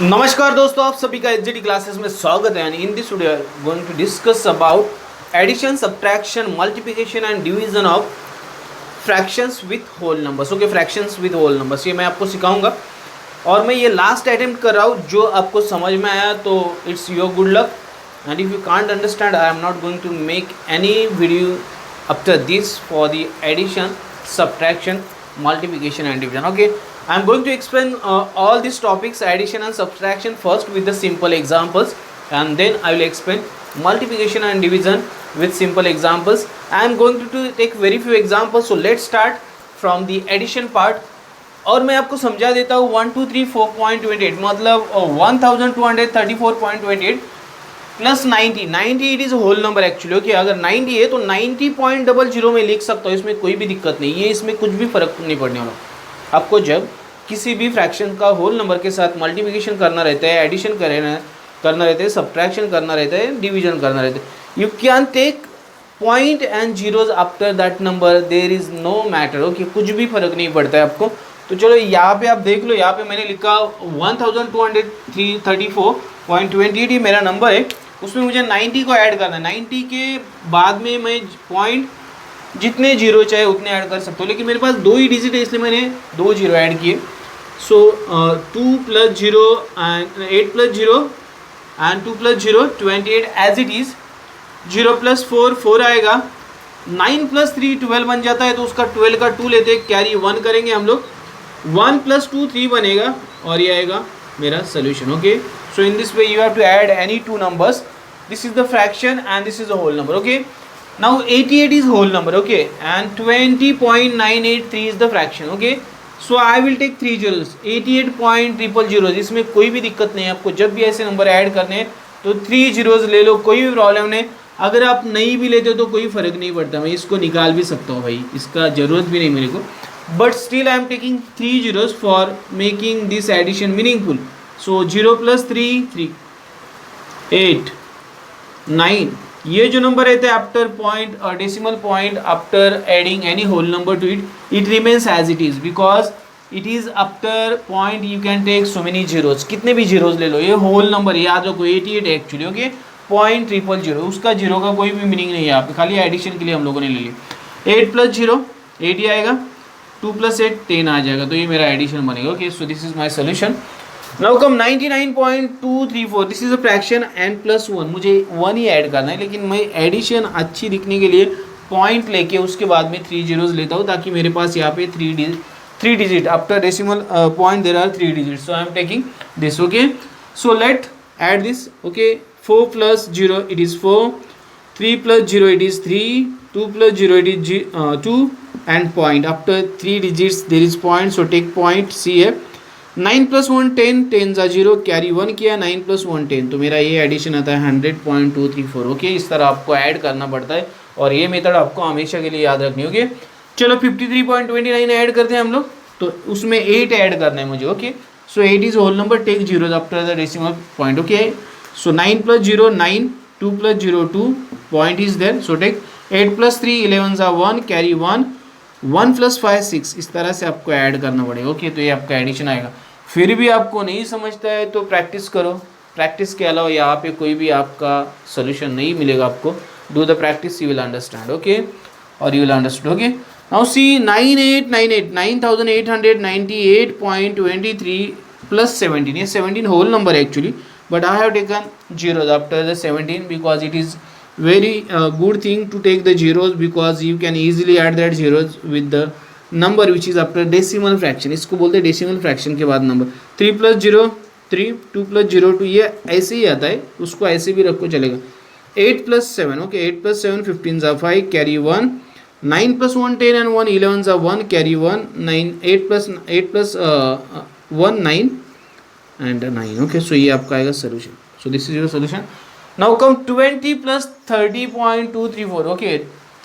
नमस्कार दोस्तों, आप सभी का एचजीडी क्लासेस में स्वागत है। In this video going to discuss about addition, subtraction, multiplication and division of fractions with whole numbers. Okay, fractions with whole numbers ये मैं आपको सिखाऊंगा और मैं ये लास्ट अटेम्प्ट कर रहा हूँ। जो आपको समझ में आया तो it's your good luck, and if you can't understand I am not going to make any video after this for the addition, subtraction, multiplication and division. Okay, I am going to explain all these topics, addition and subtraction, first with the simple examples, and then I will explain multiplication and division with simple examples. I am going to take very few examples, so let's start from the addition part. और मैं आपको समझा देता हूँ 1234.28 मतलब 1234.28 plus 90 it is whole number actually. Okay, अगर 90 है तो 90.00 में लिख सकता हूँ, इसमें कोई भी दिक्कत नहीं है, इसमें कुछ भी फर्क नहीं पड़ने वाला। आपको जब किसी भी फ्रैक्शन का होल नंबर के साथ मल्टीप्लिकेशन करना रहता है, एडिशन करना रहता है, सब्ट्रैक्शन करना रहता है, डिवीजन करना रहता है, you can take point and zeros after that number, there is no matter. Okay, कुछ भी फर्क नहीं पड़ता है आपको। तो चलो यहाँ पे आप देख लो, यहाँ पे मैंने लिखा 1234.28 ही मेरा नंबर है, उसमें मुझे 90 को ऐड करना है। 90 के बाद में मैं पॉइंट जितने जीरो चाहे उतने ऐड कर सकता हूँ, लेकिन मेरे पास दो ही डिजिट है इसलिए मैंने 2 जीरो ऐड किए। So 2 + 0 and 8 + 0 and 2 + 0 28 as it is. 0 + 4 आएगा, 9 + 3 12 बन जाता है, तो उसका 12 का 2 लेते हैं, कैरी 1 करेंगे हम लोग। 1 + 2 3 बनेगा और ये आएगा मेरा solution. Okay, so in this way you have to add any two numbers. This is the fraction and this is the whole number. Okay, now 88 is whole number. Okay, and 20.983 is the fraction. Okay, so I will take 3 zeros, 88.000। इसमें कोई भी दिक्कत नहीं है, आपको जब भी ऐसे नंबर ऐड करने हैं तो 3 zeros ले लो, कोई भी प्रॉब्लम नहीं। अगर आप नहीं भी लेते हो तो कोई फ़र्क नहीं पड़ता, मैं इसको निकाल भी सकता हूँ भाई, इसका ज़रूरत भी नहीं मेरे को, but still I am taking 3 zeros for making this addition meaningful. So 0 + 3 3 8 9, ये जो नंबर रहते हैं आफ्टर पॉइंट और decimal point, after adding any whole number to it remains as it is, because it is after point you can take so many zeros, कितने भी zeros ले लो, ये whole number याद रखो 88 एक्चुअली। ओके, 0.000 उसका zero का कोई भी मीनिंग नहीं है, आप खाली एडिशन के लिए हम लोगों ने ले लिया। 8 + 0 8 ही आएगा, 2 + 8 10 आ जाएगा, तो ये मेरा एडिशन बनेगा। Okay, so this is my solution. Now come 99.234, this is a fraction and plus 1, मुझे 1 ही ऐड करना है, लेकिन मैं एडिशन अच्छी दिखने के लिए पॉइंट लेके उसके बाद में 3 zeros लेता हूँ, ताकि मेरे पास यहाँ पे 3 digit after decimal point there are 3 digits, so I am taking this. Okay, so let add this. Okay, 4 + 0 it is 4, 3 + 0 it is 3, 2 + 0 it is 2 and point, after 3 digits there is point, so take point C है। 9 + 1 10, 10 × 0 carry 1 किया, 9 + 1 10, तो मेरा ये addition आता है 100.234। Okay, इस तरह आपको ऐड करना पड़ता है और ये मेथड आपको हमेशा के लिए याद रखनी होगी। चलो 53.29 ऐड करते हैं हम लोग, तो उसमें 8 ऐड करना है मुझे। Okay, so 8 is whole number, take zeros after the decimal point. Okay, so 9 + 0 9, 2 + 0 2, point is there, so take 8 + 3 11 × 1 carry 1, 1 + 5 6, इस तरह से आपको ऐड करना पड़ेगा। ओके, तो ये आपका एडिशन आएगा। फिर भी आपको नहीं समझता है तो प्रैक्टिस करो, प्रैक्टिस के अलावा यहाँ पे कोई भी आपका सोल्यूशन नहीं मिलेगा आपको। Do the practice, you will understand. Okay, और you will understand. Okay, now see 9898 9898.23 + 17, ये 17 होल नंबर है actually, but I have taken zeros after the 17 because it is very good thing to take the zeros, because you can easily add that zeros with the number which is after decimal fraction, इसको बोलते हैं decimal fraction के बाद number. 3 + 0 3, 2 + 0 2, ये ऐसे ही आता है, उसको ऐसे भी रखो चलेगा। 8 + 7, okay, 8 + 7 15 × 5 carry 1, 9 + 1 10 and 1 11 × 1 carry 1, 9 8 + 1 9 and 9। Okay, so ये आपका आएगा solution. So this is your solution. Now come 20 + 30.234. Okay,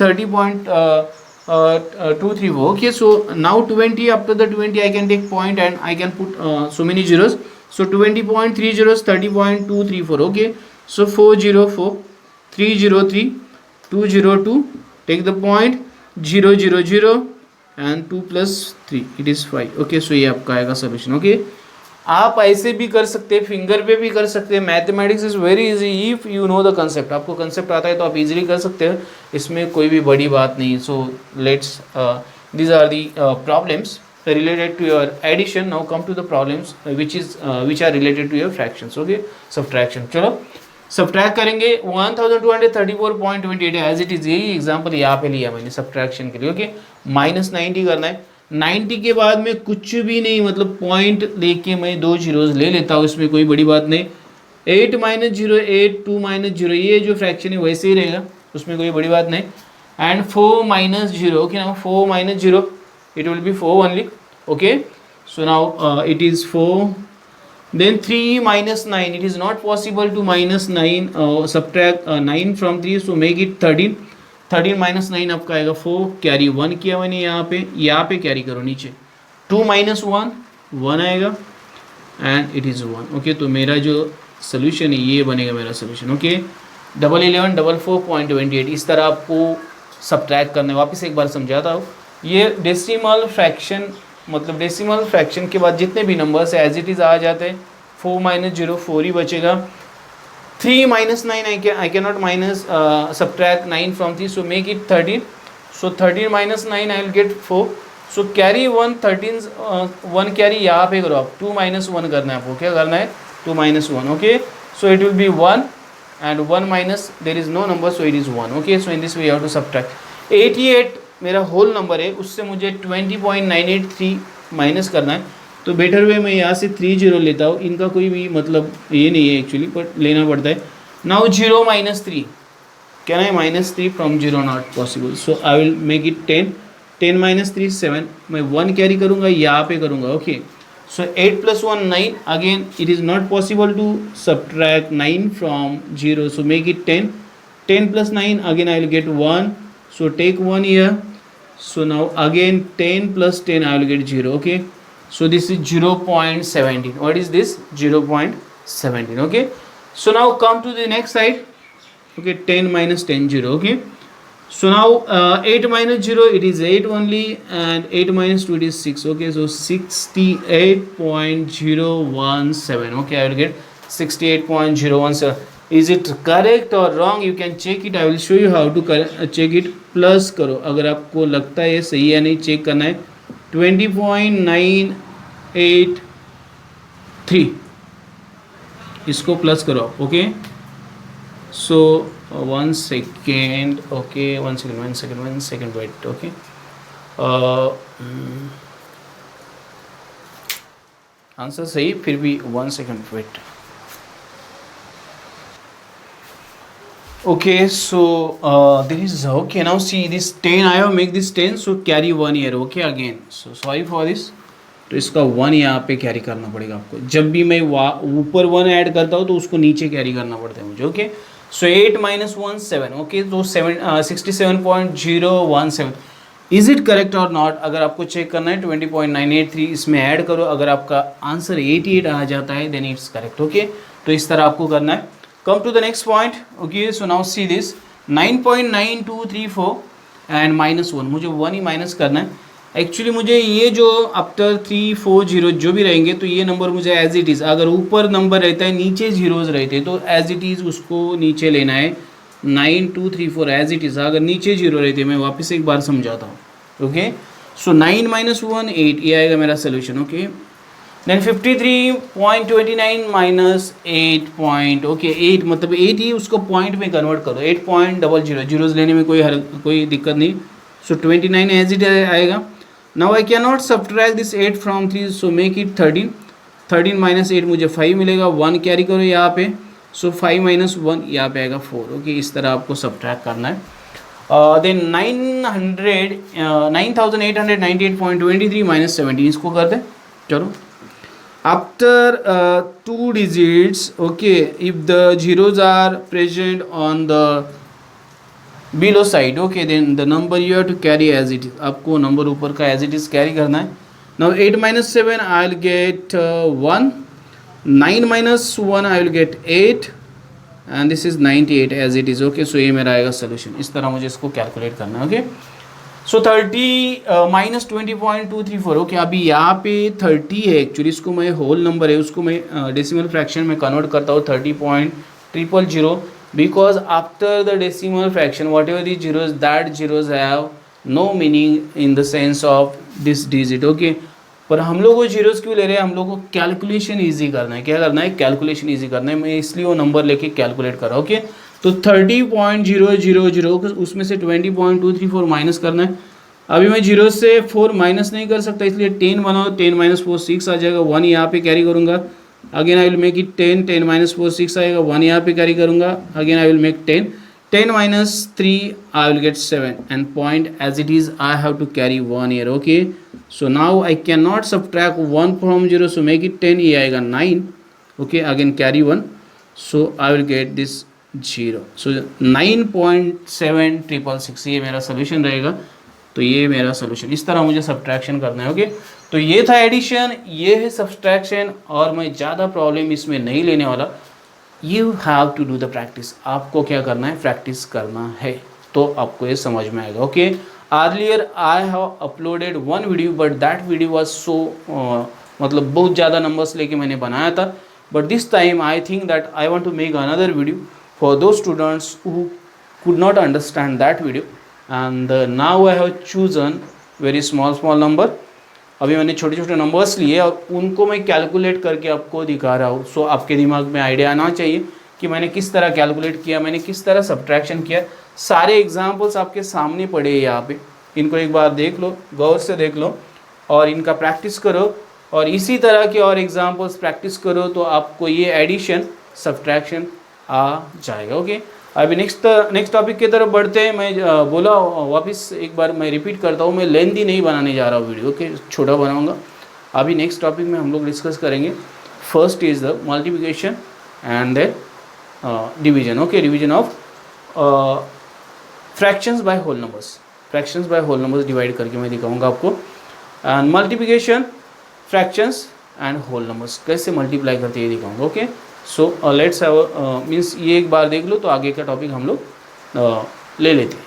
30.234. Okay, so now 20, after the 20 I can take point and I can put so many zeros. So 20.30 30.234. Okay, so 404 303 202, take the point 000 and 2 + 3 it is 5. Okay, so ये आपका आएगा solution. Okay, आप ऐसे भी कर सकते हैं, finger पे भी कर सकते हैं। Mathematics is very easy if you know the concept. आपको कंसेप्ट आता है तो आप इजीली कर सकते हैं, इसमें कोई भी बड़ी बात नहीं। So let's these are the problems related to your addition. Now come to the problems which are related to your fractions. Okay, subtraction. चलो सब्ट्रैक्ट करेंगे 1234.28 एज इट इज, यही एग्जांपल यहाँ पे लिया मैंने सब्ट्रैक्शन के लिए। ओके, माइनस 90 करना है। 90 के बाद में कुछ भी नहीं, मतलब पॉइंट लेके मैं दो जीरोज ले लेता हूँ, इसमें कोई बड़ी बात नहीं। 8 माइनस 0 8, 2 माइनस 0, ये जो फ्रैक्शन है वैसे ही रहेगा, उसमें कोई बड़ी बात नहीं। And 4 minus 0, okay, now 4 minus 0, it will be 4 only. Okay, so now it is 4. Then 3 minus 9, it is not possible to minus 9, subtract 9 from 3, so make it 13. 13 minus 9 आपका आएगा 4, कैरी 1 किया मैंने यहाँ पे कैरी करो नीचे। 2 minus 1, 1 आएगा and it is 1। Okay, तो मेरा जो सोल्यूशन है ये बनेगा मेरा सोल्यूशन। ओके, 1144.28 इस तरह आपको सब्ट्रैक्ट करने। वापस एक बार समझाता हूँ, ये डेसिमल फ्रैक्शन, मतलब डेसिमल फ्रैक्शन के बाद जितने भी नंबर्स है एज इट इज़ आ जाते हैं। 4 माइनस 0 4 ही बचेगा। 3 minus 9 I can not minus subtract 9 from 3, so make it 13। So 13 minus 9 I will gate 4। So carry 1, 13 1 carry यहाँ पे करो आप। 2 माइनस 1 करना है आपको, क्या करना है 2 minus 1। Okay, so it will be 1 and 1 minus there is no number, so it is 1. Okay, so in this way you have to subtract 88 मेरा होल नंबर है, उससे मुझे 20.983 माइनस करना है। तो बेटर वे मैं यहाँ से 3 0 लेता हूँ, इनका कोई भी मतलब ये नहीं है एक्चुअली, बट लेना पड़ता है। Now 0 minus 3, can I minus 3 from 0? Not possible, so I will make it 10। 10 minus 3 7, मैं 1 कैरी करूँगा, यहाँ पे करूँगा। Okay, so 8 plus 1 9, again it is not possible to subtract 9 from 0, so make it 10. 10 plus 9, again I will get 1, so take 1 here. So now again 10 plus 10 I will get 0. Okay, so this is 0.17. what is this? 0.17. okay, so now come to the next side. Okay, 10 minus 10 0. Okay, so now 8 minus 0 it is 8 only, and 8 minus 2 it is 6. Okay, so 68.017. okay, I will get 68.017. is it correct or wrong? You can check it. I will show you how to check it. Plus करो अगर आपको लगता है सही है, नहीं check करना है। 20.983 इसको प्लस करो आप। Okay, so 1 second. Okay, 1 second wait. Okay, answer सही, फिर भी 1 second wait. Okay, so this is okay. Now see this 10, I have make this 10, so carry 1 here. Okay, again, so sorry for this. तो इसका 1 यहाँ पे carry करना पड़ेगा आपको। जब भी मैं ऊपर 1 ऐड करता हूँ तो उसको नीचे कैरी करना पड़ता है मुझे। Okay, so 8 minus 1 7. ओके, तो 67.017 इज इट करेक्ट और नॉट? अगर आपको चेक करना है 20.983 इसमें ऐड करो, अगर आपका आंसर 88 आ जाता है देन इट्स करेक्ट। ओके, तो इस तरह आपको करना है। Come to the next point. Okay, so now see this 9.9234 and minus 1, मुझे 1 ही माइनस करना है। एक्चुअली मुझे ये जो आफ्टर 3 4 0 जो भी रहेंगे तो ये नंबर मुझे एज इट इज़, अगर ऊपर नंबर रहता है नीचे जीरोज़ रहते तो एज इट इज़ उसको नीचे लेना है। 9234 एज इट इज़, अगर नीचे जीरो रहते, मैं वापस एक बार समझाता हूँ। ओके, सो 9 minus 1 8, ये आएगा मेरा solution. Okay, then 53.29 minus 8 point. Okay, 8 मतलब 8 ही उसको पॉइंट में कन्वर्ट करो। 8.00 जीरोज़ लेने में कोई दिक्कत नहीं। सो 29 एज इट आएगा। Now I can not subtract this 8 from 3, so make it 13। 13 minus 8 मुझे 5 मिलेगा। 1 कैरी करो यहाँ पे, सो 5 minus 1 यहाँ पे आएगा 4। ओके, इस तरह आपको सब्ट्रैक्ट करना है। देन 9898.23 माइनस 17 इसको कर दे। चलो, after 2 digits, okay, if the zeros are present on the below side, okay, then the number you have to carry as it is. आपको नंबर ऊपर का as it is कैरी करना है। now 8 minus 7 I will get 1, 9 minus 1 I will get 8, and this is 98 as it is. okay, so ये मेरा आएगा solution. इस तरह मुझे इसको कैलकुलेट करना है। ओके, सो 30 माइनस 20.234। ओके, अभी यहाँ पे 30 है एक्चुअली, इसको मैं होल नंबर है उसको मैं डेसिमल फ्रैक्शन में कन्वर्ट करता हूँ 30.000 because after the decimal fraction whatever the zeros that zeros have no meaning in the sense of this digit. Okay, पर हम लोग वो जीरोज क्यों ले रहे हैं, हम लोग को कैलकुलेशन ईजी करना है। क्या करना है, कैलकुलेशन ईजी करना है, मैं इसलिए वो नंबर लेके कैलकुलेट कर रहा हूँ। ओके, तो 30.000 उसमें से 20.234 माइनस करना है। अभी मैं जीरो से 4 माइनस नहीं कर सकता, इसलिए 10 बनाओ, 10 माइनस 4 6 आ जाएगा, 1 यहाँ पे कैरी करूँगा। Again I will make it 10, 10 minus 4 6 आएगा, 1 यहाँ पे कैरी करूँगा। Again I will make 10, 10 minus 3 I will get 7 and point as it is I have to carry 1 here. Okay, so now I cannot subtract 1 from 0, so make it 10, ये आएगा 9. Okay, again carry 1, so I will get this 0. So 9.7666 ये मेरा solution रहेगा। तो ये मेरा solution, इस तरह मुझे सब्ट्रैक्शन करना है। ओके, तो ये था एडिशन, ये है सब्ट्रैक्शन, और मैं ज़्यादा प्रॉब्लम इसमें नहीं लेने वाला। You have to do the practice, आपको क्या करना है, प्रैक्टिस करना है, तो आपको ये समझ में आएगा। Okay, earlier I have uploaded one video but that video was so मतलब बहुत ज़्यादा नंबर्स लेके मैंने बनाया था, but this time I think that I want to make another video for दो students who could not understand that video and now I have chosen very small number. अभी मैंने छोटे छोटे नंबर्स लिए और उनको मैं कैलकुलेट करके आपको दिखा रहा हूँ। सो आपके दिमाग में आइडिया आना चाहिए कि मैंने किस तरह कैलकुलेट किया, मैंने किस तरह सब्ट्रैक्शन किया। सारे एग्जांपल्स आपके सामने पड़े हैं यहाँ पे, इनको एक बार देख लो, गौर से देख लो और इनका प्रैक्टिस करो, और इसी तरह के और एग्जाम्पल्स प्रैक्टिस करो तो आपको ये एडिशन सब्ट्रैक्शन आ जाएगा। ओके, अभी नेक्स्ट टॉपिक की तरफ बढ़ते हैं। मैं बोला वापस एक बार मैं रिपीट करता हूँ, मैं लेंथी नहीं बनाने जा रहा हूँ वीडियो, ओके, छोटा बनाऊँगा। अभी नेक्स्ट टॉपिक में हम लोग डिस्कस करेंगे, first is the multiplication and the division. Okay, division of fractions by whole numbers, fractions by whole numbers divide करके मैं दिखाऊंगा आपको। And multiplication, fractions and whole numbers कैसे मल्टीप्लाई करते हैं ये दिखाऊंगा। Okay, so let's have means ये एक बार देख लो तो आगे का टॉपिक हम लोग ले लेते हैं।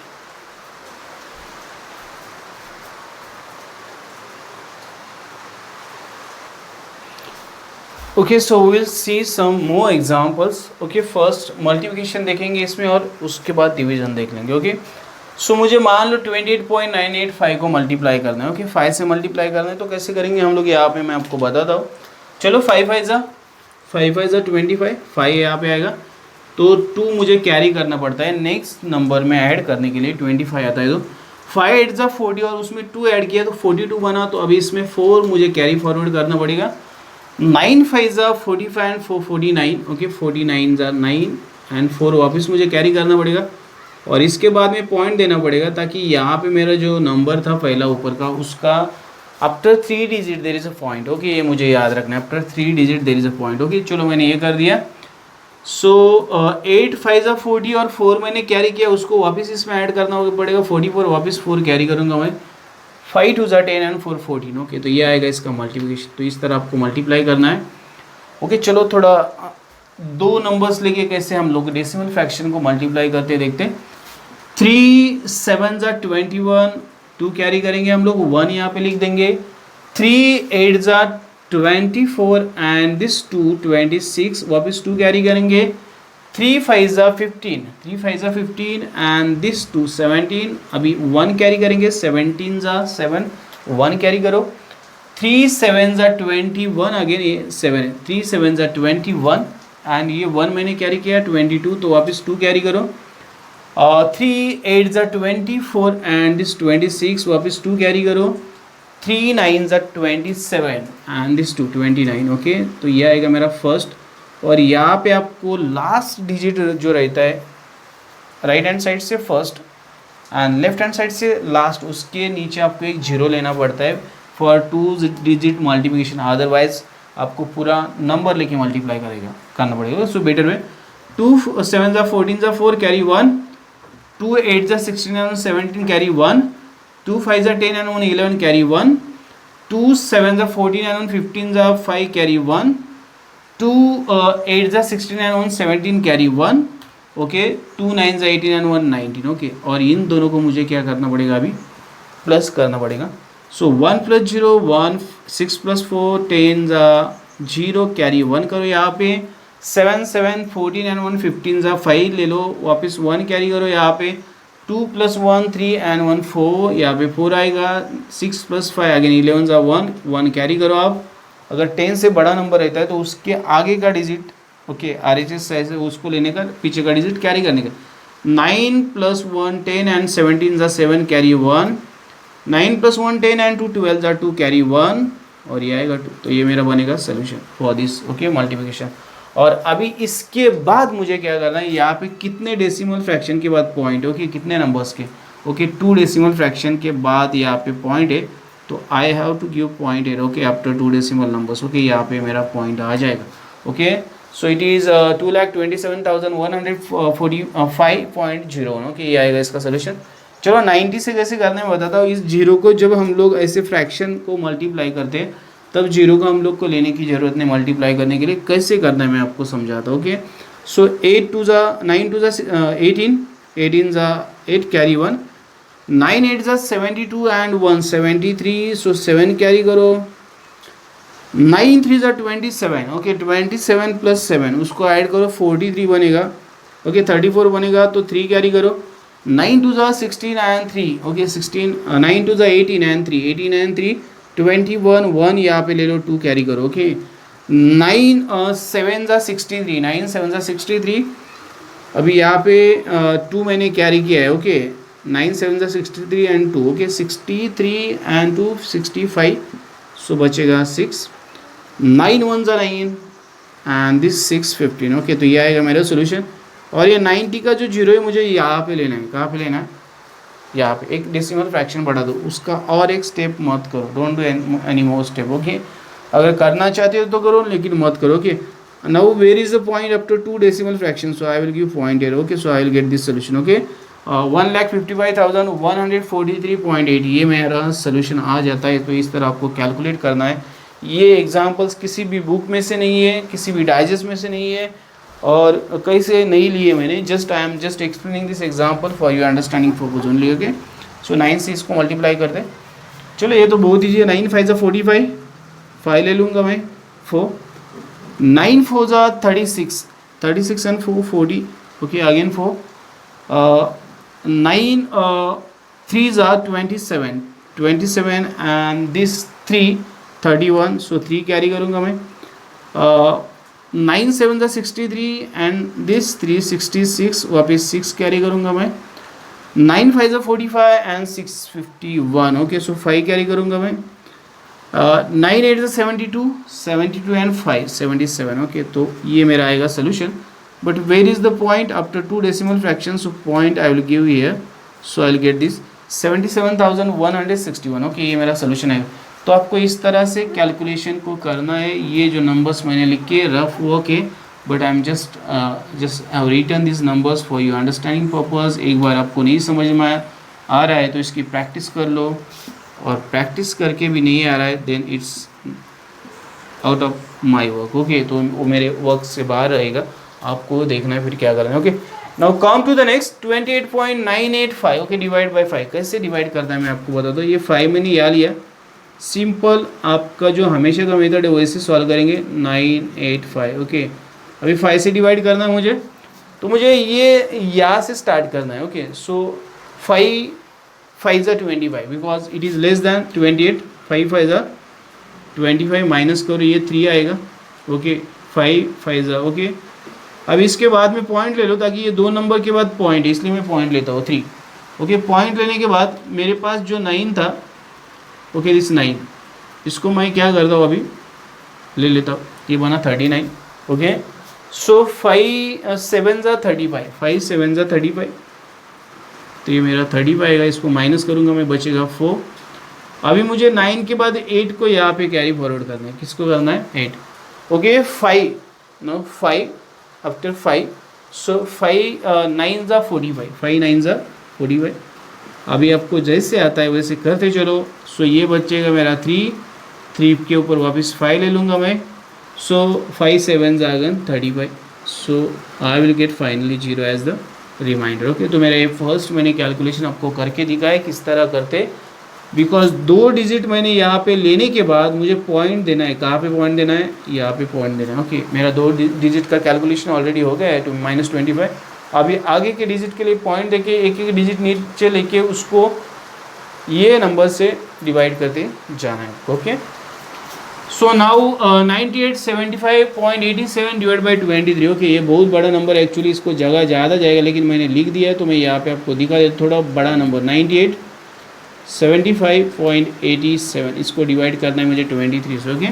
Okay, so will see some more examples. Okay, first multiplication देखेंगे इसमें और उसके बाद डिवीजन देख लेंगे। ओके, सो मुझे मान लो 28.985 को मल्टीप्लाई करना है। ओके, 5 से मल्टीप्लाई करना है तो कैसे करेंगे हम लोग, यहाँ पे मैं आपको बताता हूँ। चलो 5 5 जा 25, 5 यहाँ पे आएगा तो 2 मुझे कैरी करना पड़ता है नेक्स्ट नंबर में ऐड करने के लिए। 25 आता है तो 5 8 जा 40 और उसमें 2 ऐड किया तो 42 बना, तो अभी इसमें 4 मुझे कैरी फॉरवर्ड करना पड़ेगा। 9 5 जा 45 एंड 4 49। ओके, 49 जा 9 एंड 4 वापस मुझे कैरी करना पड़ेगा और इसके बाद में पॉइंट देना पड़ेगा ताकि यहाँ पे मेरा जो नंबर था पहला ऊपर का उसका after 3 digit there is a point. Okay, ये मुझे याद रखना है, after 3 digit there is a point. Okay, चलो मैंने ये कर दिया। सो 8 5 जा 40 और 4 मैंने कैरी किया, उसको वापस इसमें ऐड करना पड़ेगा 44, वापस 4 कैरी करूँगा मैं। 5 2 जा 10 एंड 4 14। ओके, तो ये आएगा इसका मल्टीप्लिकेशन, तो इस तरह आपको मल्टीप्लाई करना है। ओके, चलो थोड़ा दो नंबर्स लेके कैसे हम लोग डेसिमल फ्रैक्शन को मल्टीप्लाई करते देखते हैं। 3 7 जा 21, 2 कैरी करेंगे हम लोग, 1 यहाँ पे लिख देंगे। 3 8 जा 24 एंड दिस 2 26, वापस 2 कैरी करेंगे। 3 5 जा 15, 3 5 जा 15 एंड दिस 2 17, अभी 1 कैरी करेंगे। 17 जा 7, 1 कैरी करो। 3 7 जा 21, अगेन ये 7 है, 3 7 जा 21 एंड ये 1 मैंने कैरी किया 22, तो वापस 2 कैरी करो। 3 8 जा 24 एंड दिस 26, वापस 2 कैरी करो। 3 9 जा 27 एंड दिस 2 29। ओके, तो ये आएगा मेरा फर्स्ट, और यहाँ पे आपको लास्ट डिजिट जो रहता है राइट हैंड साइड से first and left hand side से लास्ट, उसके नीचे आपको एक जीरो लेना पड़ता है फॉर 2 डिजिट मल्टीप्लिकेशन, अदरवाइज आपको पूरा नंबर लेके मल्टीप्लाई करना पड़ेगा। सो बेटर में 2 7 जा 14 जा 4 कैरी 1, 2 8 जा 16 एंड 17 कैरी 1, 2 5 जा 10 एंड 1 11 कैरी 1, 2 7 जा 14 एंड 15 जा 5 कैरी 1, 2 8 जा 16 एंड 1 17 कैरी 1। ओके, 2 9 जा 18 एंड 1 19। ओके, और इन दोनों को मुझे क्या करना पड़ेगा अभी प्लस करना पड़ेगा। सो 1 प्लस 0 1, 6 प्लस 4 10 ज़ा 0, कैरी 1 करो यहाँ पे, 7 7 14 एंड 1 15 ज़ा 5 ले लो, वापस 1 कैरी करो यहाँ पे, 2 प्लस 1 3 एंड 1 4, यहाँ पे 4 आएगा, 6 प्लस 5 अगेन 11 ज़ा 1, 1 कैरी करो आप। अगर 10 से बड़ा नंबर रहता है तो उसके आगे का डिजिट ओके RHS साइज है उसको लेने का, पीछे का डिजिट कैरी करने का। 9 प्लस 1 10 एंड 17 ज़ा 7 कैरी 1, 9 प्लस 1 10 एंड 2 12 ज़ा 2 कैरी 1, और ये आएगा 2। तो ये मेरा बनेगा solution for this okay multiplication. और अभी इसके बाद मुझे क्या करना है, यहाँ पे कितने डेसिमल फ्रैक्शन के बाद पॉइंट ओके कितने नंबर्स के ओके 2 डेसिमल फ्रैक्शन के बाद यहाँ पे पॉइंट है, तो I have to give point है okay after 2 decimal numbers okay, यहाँ पे मेरा पॉइंट आ जाएगा okay. So it is 2,27,145.01 okay, ये आएगा इसका सोल्यूशन। चलो 90 से कैसे करना है मैं बताता हूँ। इस जीरो को जब हम लोग ऐसे फ्रैक्शन को मल्टीप्लाई करते हैं तब जीरो को हम लोग को लेने की ज़रूरत नहीं, मल्टीप्लाई करने के लिए कैसे करना है मैं आपको समझाता हूँ ओके। सो 8 2 ज़ा 9 2 ज़ा 18, 18 ज़ा 8 कैरी 1, 9 8 ज़ा 72 एंड 1 73, सो 7 कैरी करो, 9 3 ज़ा 27 ओके 27 प्लस 7 उसको ऐड करो 43 बनेगा ओके 34 बनेगा, तो 3 कैरी करो, 9 2 ज़ा 16 एंड 3 ओके 16, 9 2 ज़ा 18 एंड 3 18 एंड 3 21 1 यहाँ पे ले लो 2 कैरी करो ओके। 9 7 ज़ा 63, 9 7 ज़ा 63, अभी यहाँ पे 2 मैंने कैरी किया है ओके, 9 7 ज़ा 63 एंड 2 ओके 63 एंड 2 65, सो बचेगा 6, 9 1 ज़ा 9 एंड दिस 6 15 ओके, तो ये आएगा मेरा सोल्यूशन। और ये 90 का जो जीरो है मुझे यहाँ पे लेना है, कहाँ पे लेना है, यहाँ पे एक डेसिमल फ्रैक्शन बढ़ा दो, उसका और एक स्टेप मत करो, don't do any more step okay. अगर करना चाहते हो तो करो लेकिन मत करो okay. Now where is the point after 2 decimal fraction, so I will give point here okay, so I will get this solution okay. 1,55,143.8 ये मेरा सोल्यूशन आ जाता है। तो इस तरह आपको कैलकुलेट करना है। ये एग्जाम्पल्स किसी भी बुक में से नहीं है, किसी भी डाइजेस्ट में से नहीं है और कहीं से नहीं लिए मैंने, just I am just explaining this example for your understanding purpose only okay. So 9 से इसको मल्टीप्लाई कर दें। चलो ये तो बहुत ईजी है, 9 5 ज़ा 45, 5 ले लूँगा मैं 4, 9 4 ज़ा 36, 36 एंड 4 40 ओके अगेन 4, 9 3 ज़ा 27, 27 एंड दिस 3 31, सो 3 कैरी करूँगा मैं, 9 7 ज़ा 63 एंड दिस 3 66, वापस 6 कैरी करूँगा मैं, 9 5 ज़ा 45 एंड 6 51 ओके, सो 5 कैरी करूँगा मैं, 9 8 ज़ा 72, 72 एंड 5 77 ओके, तो ये मेरा आएगा solution. But where is the point after 2 decimal fraction, so point I will give here, so I will get this 77,161 okay, ये मेरा सोल्यूशन है। तो आपको इस तरह से कैलकुलेशन को करना है। ये जो नंबर्स मैंने लिखे रफ वर्क है, but I am just have written this numbers for your understanding purpose. एक बार आपको नहीं समझ में आ रहा है तो इसकी प्रैक्टिस कर लो, और प्रैक्टिस करके भी नहीं आ रहा है then it's out of my work okay, तो वो मेरे वर्क से बाहर रहेगा, आपको देखना है फिर क्या करना है okay. Now come to the next 28.985 okay, divide by 5 कैसे डिवाइड करना है मैं आपको बताता हूँ। ये 5 मैंने यहाँ लिया, सिंपल आपका जो हमेशा का मेथड है वैसे सॉल्व करेंगे 985 ओके। अभी 5 से डिवाइड करना है मुझे, तो मुझे ये यहाँ से स्टार्ट करना है ओके। सो 5 5 ज़ा 25 because it is less than 28, 5 5 ज़ा 25 माइनस करो ये 3 आएगा ओके, 5 5 ज़ा ओके। अब इसके बाद में पॉइंट ले लो, ताकि ये 2 नंबर के बाद पॉइंट है इसलिए मैं पॉइंट लेता हूँ 3 ओके। पॉइंट लेने के बाद मेरे पास जो 9 था ओके, दिस 9, इसको मैं क्या करता हूँ अभी ले लेता हूँ, ये बना 39 ओके। सो 5 7 ज़ा 35, 5 7 ज़ा 35, तो ये मेरा 35 आएगा, इसको माइनस करूँगा मैं, बचेगा 4। अभी मुझे 9 के बाद 8 को यहाँ पे कैरी फॉरवर्ड करना है, किसको करना है 8 ओके। 5 नो 5 आफ्टर 5, सो 5 9 ज़ा 45, 5 9 ज़ा 45। अभी आपको जैसे आता है वैसे करते चलो। सो ये बचेगा मेरा 3 के ऊपर वापस 5 ले लूँगा मैं, सो 5 7 ज़ा again 35, so I will get finally 0 as the reminder okay. तो मेरा ये फर्स्ट मैंने कैलकुलेशन आपको करके दिखाया किस तरह करते बिकॉज 2 डिजिट मैंने यहाँ पे लेने के बाद मुझे पॉइंट देना है। कहाँ पे पॉइंट देना है? यहाँ पे पॉइंट देना है। ओके, मेरा 2 डिजिट का कैलकुलेशन ऑलरेडी हो गया है तो -25। अभी आगे के डिजिट के लिए पॉइंट देके एक एक डिजिट नीचे लेके उसको ये नंबर से डिवाइड करते जाना है। Okay, so now 9875.87 divide by 23। Okay, ये बहुत बड़ा नंबर है एक्चुअली, इसको जगह ज़्यादा जाएगा लेकिन मैंने लिख दिया है तो मैं यहाँ पे आपको दिखा देता, थोड़ा बड़ा नंबर 9875.87, इसको डिवाइड करना है मुझे 23 से। ओके,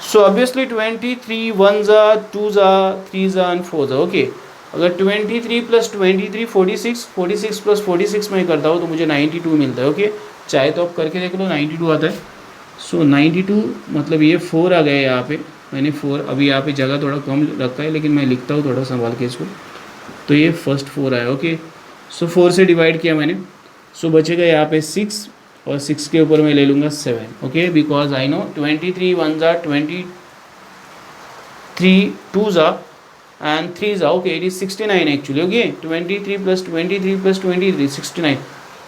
सो ऑब्वियसली 23 1 ज़ा 2 ज़ा 3 ज़ा एंड 4 ज़ा। ओके, अगर 23 + 23 46, 46 + 46 में करता हूँ तो मुझे 92 मिलता है। ओके, चाहे तो आप करके देख लो, 92 आता है। सो 92 मतलब ये 4 आ गया यहाँ पे, मैंने 4, अभी यहाँ पे जगह थोड़ा कम रखा है लेकिन मैं लिखता हूँ थोड़ा संभाल के इसको, तो ये फर्स्ट 4 आया। ओके, सो 4 से डिवाइड किया मैंने, सो बचेगा यहाँ पे 6 और 6 के ऊपर मैं ले लूँगा 7। ओके, बिकॉज आई नो 23 1 ज़ा 23 2 ज़ा एंड 3 ज़ा। Okay, it is 69 actually. Okay, 23 + 23 + 23 69,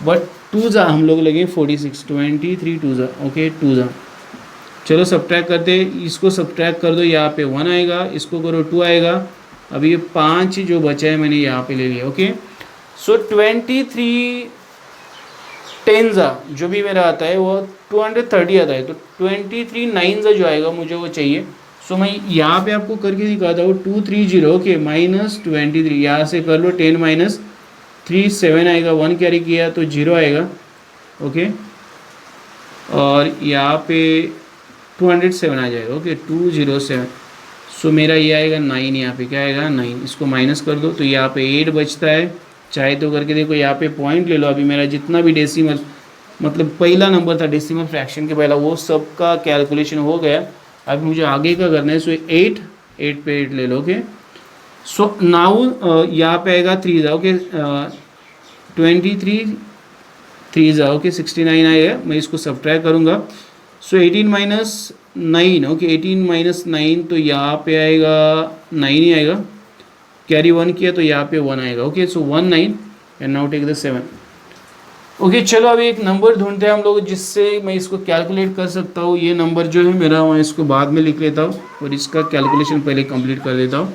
but 2 ज़ा हम लोग लगे 46, 23 2 ज़ा। ओके, 2 ज़ा। चलो सब्ट्रैक्ट करते, इसको सब्ट्रैक्ट कर दो, यहाँ पे 1 आएगा, इसको करो 2 आएगा। अभी ये 5 जो बचा है मैंने यहाँ पे ले लिया। ओके, सो 23 10 ज़ा जो भी मेरा आता है वो 230 आता है, तो 23 9 ज़ा जो आएगा मुझे वो चाहिए। सो मैं यहाँ पे आपको करके दिखाता हूँ 230। ओके, -23, यहाँ से कर लो 10 - 3 7 आएगा, 1 कैरी किया तो 0 आएगा। ओके, और यहाँ पे 207 आ जाएगा। ओके, 207। सो मेरा ये आएगा 9, यहाँ पे क्या आएगा 9, इसको माइनस कर दो तो यहाँ पे 8 बचता है। चाहे तो करके देखो, यहाँ पे पॉइंट ले लो, अभी मेरा जितना भी डेसिमल मतलब पहला नंबर था डेसिमल फ्रैक्शन के पहला, वो सब का कैलकुलेशन हो गया। अब मुझे आगे का करना है। सो 8 पे 8 ले लो। ओके, सो नाउ यहाँ पे आएगा 3 ज़ा। ओके, 23 3 ज़ा। ओके, 69 आएगा, मैं इसको सब्ट्रैक्ट करूँगा। सो 18 - 9। ओके, 18 - 9 तो यहाँ पे आएगा 9 ही आएगा, कैरी 1 किया तो यहाँ पे 1 आएगा। Okay, so 1 9 and now take the 7। Okay, चलो अभी एक नंबर ढूंढते हैं हम लोग जिससे मैं इसको कैलकुलेट कर सकता हूँ। ये नंबर जो है मेरा, मैं इसको बाद में लिख लेता हूँ और इसका कैलकुलेशन पहले कंप्लीट कर देता हूँ।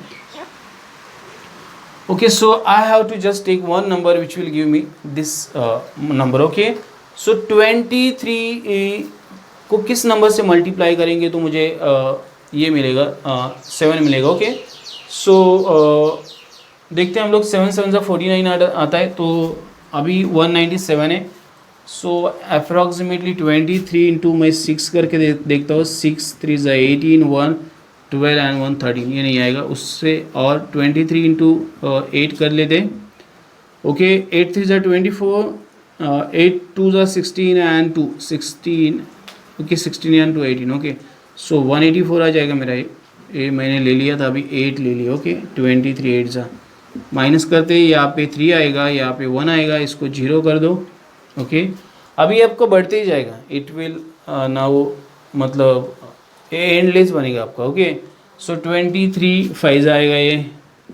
Okay, so I have to just take one number which will give me this number. Okay, so 23 को किस नंबर से मल्टीप्लाई करेंगे तो मुझे ये मिलेगा 7 मिलेगा। ओके, सो देखते हैं हम लोग, 7 7 49 आता है, तो अभी 197 है। सो अप्रॉक्सीमेटली 23 इंटू मैं 6 करके देखता हूँ, 6 3 ज़ा 18 1 12 एंड 1 13, ये नहीं आएगा उससे, और 23 इंटू 8 कर लेते हैं। ओके, 8 3 ज़ा 24, 8 2 ज़ा 16 एंड 2 16। Okay, 16 and 2 18। ओके, सो 184 आ जाएगा मेरा। ये मैंने ले लिया था, अभी 8 ले लिया। ओके, 23 8 ज़ा माइनस करते ही यहाँ पे 3 आएगा, यहाँ पे 1 आएगा, इसको 0 कर दो। ओके, अभी आपको बढ़ते ही जाएगा, इट विल नाउ मतलब एंडलेस बनेगा आपका। ओके, सो 23 5 आएगा ये।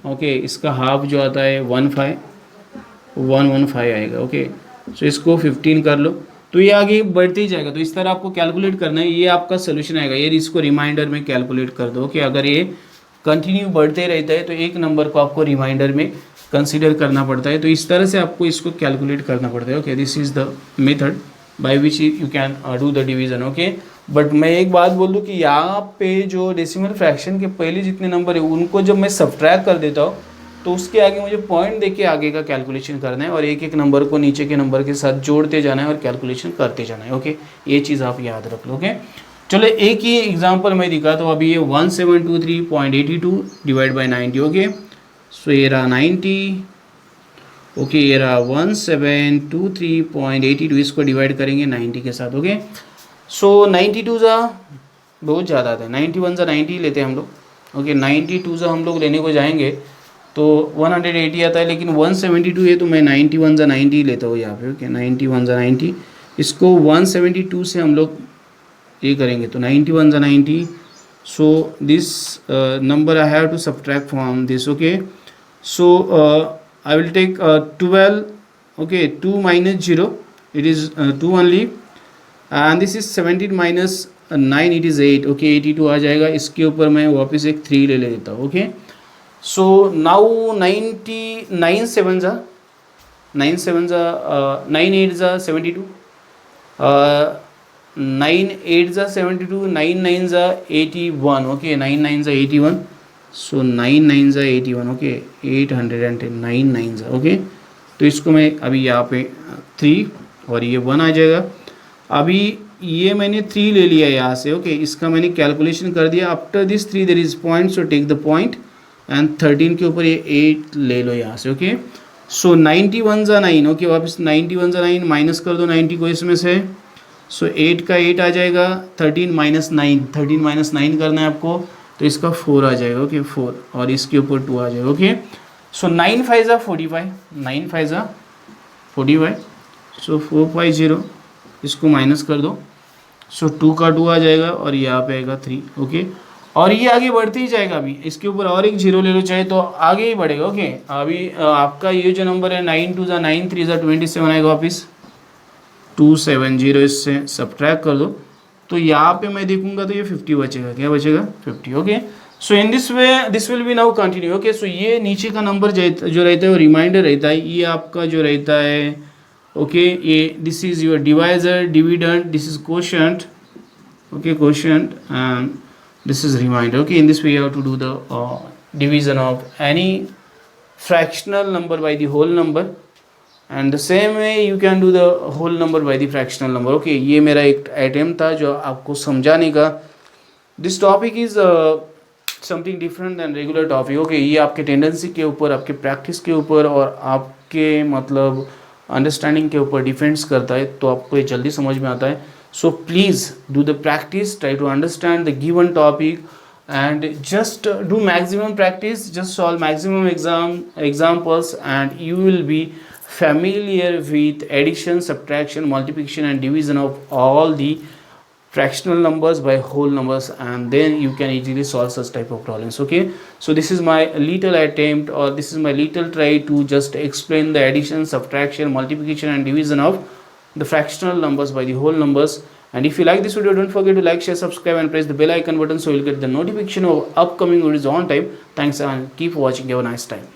ओके, इसका हाफ जो आता है 115 आएगा। ओके, सो इसको 15 कर लो तो ये आगे बढ़ते ही जाएगा। तो इस तरह आपको कैलकुलेट करना है, ये आपका सोल्यूशन आएगा। ये इसको रिमाइंडर में कैलकुलेट कर दो कि अगर ये कंटिन्यू बढ़ते रहता है तो एक नंबर को आपको रिमाइंडर में कंसीडर करना पड़ता है। तो इस तरह से आपको इसको कैलकुलेट करना पड़ता है। Okay, this is the method by which you can do the division. Okay, but मैं एक बात बोल दूँ कि यहाँ पे जो डेसिमल फ्रैक्शन के पहले जितने नंबर है उनको जब मैं सब्ट्रैक्ट कर देता हूँ तो उसके आगे मुझे पॉइंट देके आगे का कैलकुलेशन करना है और एक एक नंबर को नीचे के नंबर के साथ जोड़ते जाना है और कैलकुलेशन करते जाना है। ओके, ये चीज़ आप याद रख लो। ओके, चलो एक ही एग्जांपल मैं दिखाता हूँ। अभी ये 1723.82 डिवाइड बाय 90। ओके, सो ये रहा 90। ओके, ये रहा 1723.82, इसको डिवाइड करेंगे 90 के साथ। ओके, सो 92 ज़ा बहुत ज़्यादा आता है, 91 ज़ा 90 लेते हैं हम लोग। ओके, 92 ज़ा हम लोग लेने को जाएंगे तो 180 आता है, लेकिन 172 है तो मैं 91 ज़ा 90 लेता हूँ यहाँ पे। ओके, 91 ज़ा 90, इसको 172 से हम लोग ये करेंगे तो 91 ज़ा 90। So this number I have to subtract from this. Okay, so I will take 12। Okay, 2 - 0, it is 2 only, and this is 17 minus 9 it is 8, okay 82 आ जाएगा। इसके ऊपर मैं वापस एक 3 ले लेता हूँ, ओके। सो नाउ 99 7 जा 9 7 जा 9 8 जा 72, 9 8 जा 72, 9 9 जा 81, ओके 9 9 जा 81, सो 9 9 जा 81, ओके 810, 9 9 जा, ओके। तो इसको मैं अभी यहाँ पे 3 और ये 1 आ जाएगा। अभी ये मैंने 3 ले लिया यहाँ से, ओके। इसका मैंने कैलकुलेशन कर दिया। After this 3 there is point, so take the point and 13 के ऊपर ये 8 ले लो यहाँ से, ओके। सो 91 जा 9, ओके। वापस 91 जा 9 माइनस कर दो 90 को इसमें से, सो 8 का 8 आ जाएगा। 13 माइनस 9, 13 माइनस 9 करना है आपको, तो इसका 4 आ जाएगा, ओके 4, और इसके ऊपर 2 आ जाएगा, ओके। सो 9 5 जा 45, 9 5 जा 45, सो 450, इसको माइनस कर दो, सो 2 का 2 आ जाएगा और यहाँ पे आएगा 3, ओके। और ये आगे बढ़ते ही जाएगा। अभी इसके ऊपर और एक 0 ले लो चाहे तो आगे ही बढ़ेगा, ओके। अभी आपका ये जो नंबर है 9 2 जा 9 3 जा 27 आएगा, वापस 270, इससे सब्ट्रैक्ट कर दो, तो यहाँ पे मैं देखूंगा तो ये 50 बचेगा। क्या बचेगा? 50, okay. So in this way this will be now continue, okay. So ये नीचे का नंबर जो रहता है वो रिमाइंडर रहता है, ये आपका जो रहता है, ओके। ये this is your divisor, dividend, this is quotient, okay, quotient, and this is reminder, okay. In this way you have to do the division of any fractional number by the whole number, and the same way you can do the whole number by the fractional number, okay. ये मेरा एक attempt था जो आपको समझाने का। this topic is something different than regular topic, okay. ये आपके टेंडेंसी के ऊपर, आपके प्रैक्टिस के ऊपर और आपके मतलब अंडरस्टैंडिंग के ऊपर डिपेंड्स करता है, तो आपको ये जल्दी समझ में आता है। So please do the practice, try to understand the given topic, and just do maximum practice, just solve maximum examples, and you will be familiar with addition, subtraction, multiplication and division of all the fractional numbers by whole numbers, and then you can easily solve such type of problems, okay. So this is my little attempt, or this is my little try to just explain the addition, subtraction, multiplication and division of the fractional numbers by the whole numbers. And if you like this video, don't forget to like, share, subscribe and press the bell icon button so you'll get the notification of upcoming videos on time. Thanks and keep watching. Have a nice time.